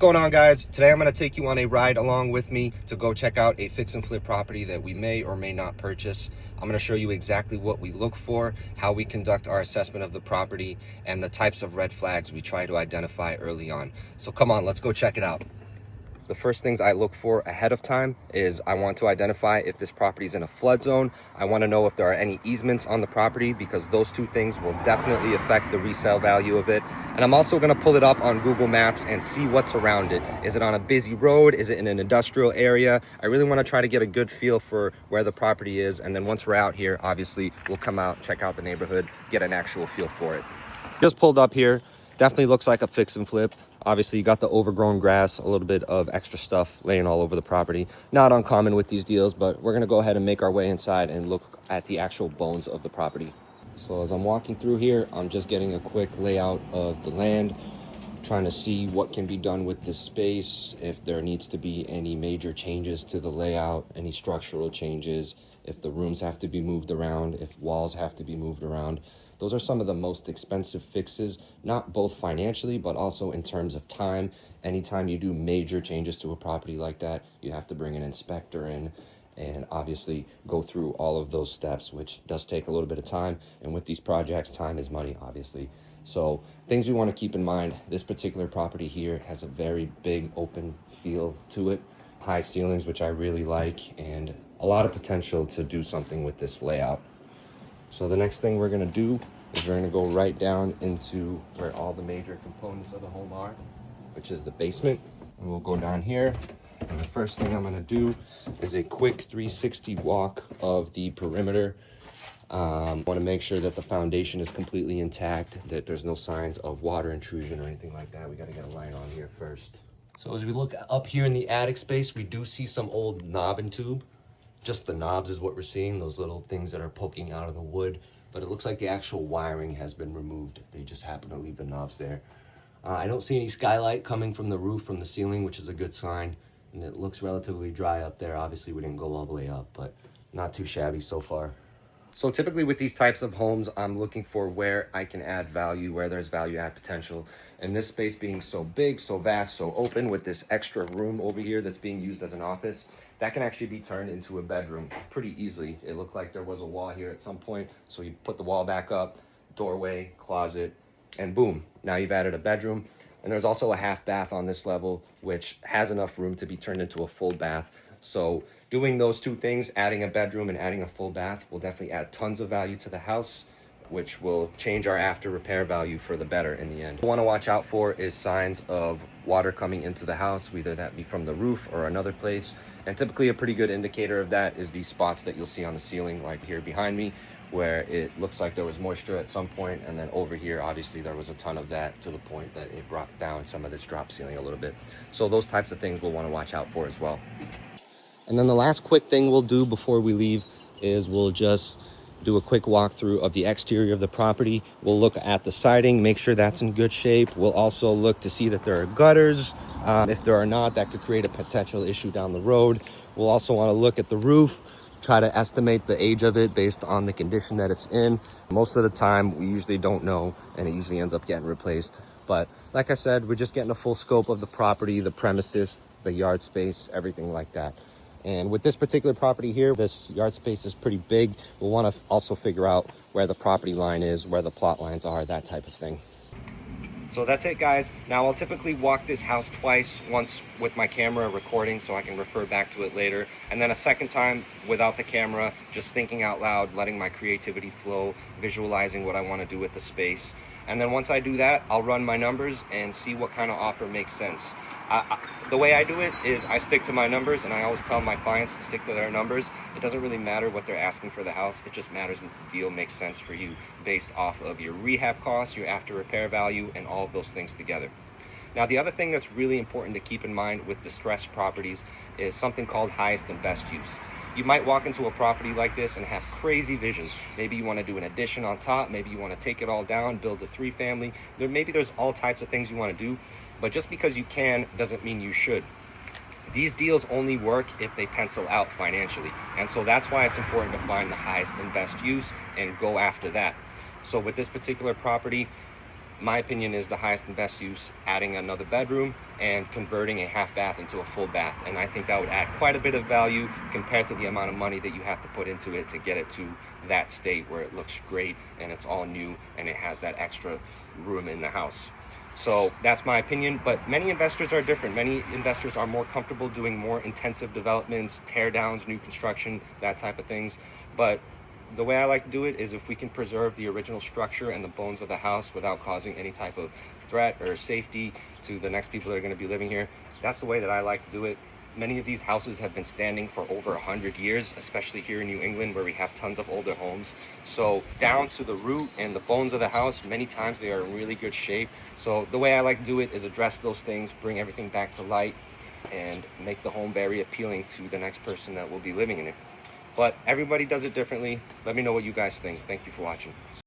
What's going on, guys? Today I'm going to take you on a ride along with me to go check out a fix and flip property that we may or may not purchase. I'm going to show you exactly what we look for, how we conduct our assessment of the property, and the types of red flags we try to identify early on. So come on, let's go check it out. The first things I look for ahead of time is I want to identify if this property is in a flood zone. I want to know if there are any easements on the property, because those two things will definitely affect the resale value of it. And I'm also going to pull it up on Google Maps and see what's around it. Is it on a busy road? Is it in an industrial area? I really want to try to get a good feel for where the property is. And then once we're out here, obviously we'll come out, check out the neighborhood, get an actual feel for it. Just pulled up here. Definitely looks like a fix and flip. Obviously, you got the overgrown grass, a little bit of extra stuff laying all over the property. Not uncommon with these deals, but we're going to go ahead and make our way inside and look at the actual bones of the property. So as I'm walking through here, I'm just getting a quick layout of the land, trying to see what can be done with this space, if there needs to be any major changes to the layout, any structural changes, if the rooms have to be moved around, if walls have to be moved around. Those are some of the most expensive fixes, not both financially, but also in terms of time. Anytime you do major changes to a property like that, you have to bring an inspector in and obviously go through all of those steps, which does take a little bit of time. And with these projects, time is money, obviously. So things we want to keep in mind, this particular property here has a very big open feel to it. High ceilings, which I really like, and a lot of potential to do something with this layout. So the next thing we're going to do is we're going to go right down into where all the major components of the home are, which is the basement. And we'll go down here. And the first thing I'm going to do is a quick 360 walk of the perimeter. I want to make sure that the foundation is completely intact, that there's no signs of water intrusion or anything like that. We got to get a line on here first. So as we look up here in the attic space, we do see some old knob and tube. Just the knobs is what we're seeing, those little things that are poking out of the wood. But it looks like the actual wiring has been removed. They just happen to leave the knobs there. I don't see any skylight coming from the roof, from the ceiling, which is a good sign. And it looks relatively dry up there. Obviously, we didn't go all the way up, but not too shabby so far. So typically with these types of homes, I'm looking for where I can add value, where there's value add potential. And this space being so big, so vast, so open, with this extra room over here that's being used as an office, that can actually be turned into a bedroom pretty easily. It looked like there was a wall here at some point, so you put the wall back up, doorway, closet, and boom, now you've added a bedroom. And there's also a half bath on this level, which has enough room to be turned into a full bath. So doing those two things, adding a bedroom and adding a full bath, will definitely add tons of value to the house, which will change our after repair value for the better in the end. What I want to watch out for is signs of water coming into the house, whether that be from the roof or another place. And typically a pretty good indicator of that is these spots that you'll see on the ceiling, like here behind me, where it looks like there was moisture at some point, and then over here obviously there was a ton of that, to the point that it brought down some of this drop ceiling a little bit. So those types of things we'll want to watch out for as well. And then the last quick thing we'll do before we leave is we'll just do a quick walkthrough of the exterior of the property. We'll look at the siding, make sure that's in good shape. We'll also look to see that there are gutters. If there are not, that could create a potential issue down the road. We'll also want to look at the roof, try to estimate the age of it based on the condition that it's in. Most of the time, we usually don't know, and it usually ends up getting replaced. But like I said, we're just getting a full scope of the property, the premises, the yard space, everything like that. And with this particular property here, this yard space is pretty big. We'll want to also figure out where the property line is, where the plot lines are, that type of thing. So that's it, guys. Now I'll typically walk this house twice, once with my camera recording so I can refer back to it later, and then a second time without the camera, just thinking out loud, letting my creativity flow, visualizing what I want to do with the space. And then once I do that, I'll run my numbers and see what kind of offer makes sense. The way I do it is I stick to my numbers, and I always tell my clients to stick to their numbers. It doesn't really matter what they're asking for the house. It just matters that the deal makes sense for you based off of your rehab costs, your after repair value, and all of those things together. Now, the other thing that's really important to keep in mind with distressed properties is something called highest and best use. You might walk into a property like this and have crazy visions. Maybe you want to do an addition on top. Maybe you want to take it all down, build a 3-family. Maybe there's all types of things you want to do. But just because you can doesn't mean you should. These deals only work if they pencil out financially. And so that's why it's important to find the highest and best use and go after that. So with this particular property, my opinion is the highest and best use, adding another bedroom and converting a half bath into a full bath. And I think that would add quite a bit of value compared to the amount of money that you have to put into it to get it to that state where it looks great and it's all new and it has that extra room in the house. So that's my opinion, but many investors are different. Many investors are more comfortable doing more intensive developments, tear downs, new construction, that type of things. But the way I like to do it is if we can preserve the original structure and the bones of the house without causing any type of threat or safety to the next people that are going to be living here, that's the way that I like to do it. Many of these houses have been standing for over 100 years, especially here in New England where we have tons of older homes. So down to the root and the bones of the house, many times they are in really good shape. So the way I like to do it is address those things, bring everything back to light, and make the home very appealing to the next person that will be living in it. But everybody does it differently. Let me know what you guys think. Thank you for watching.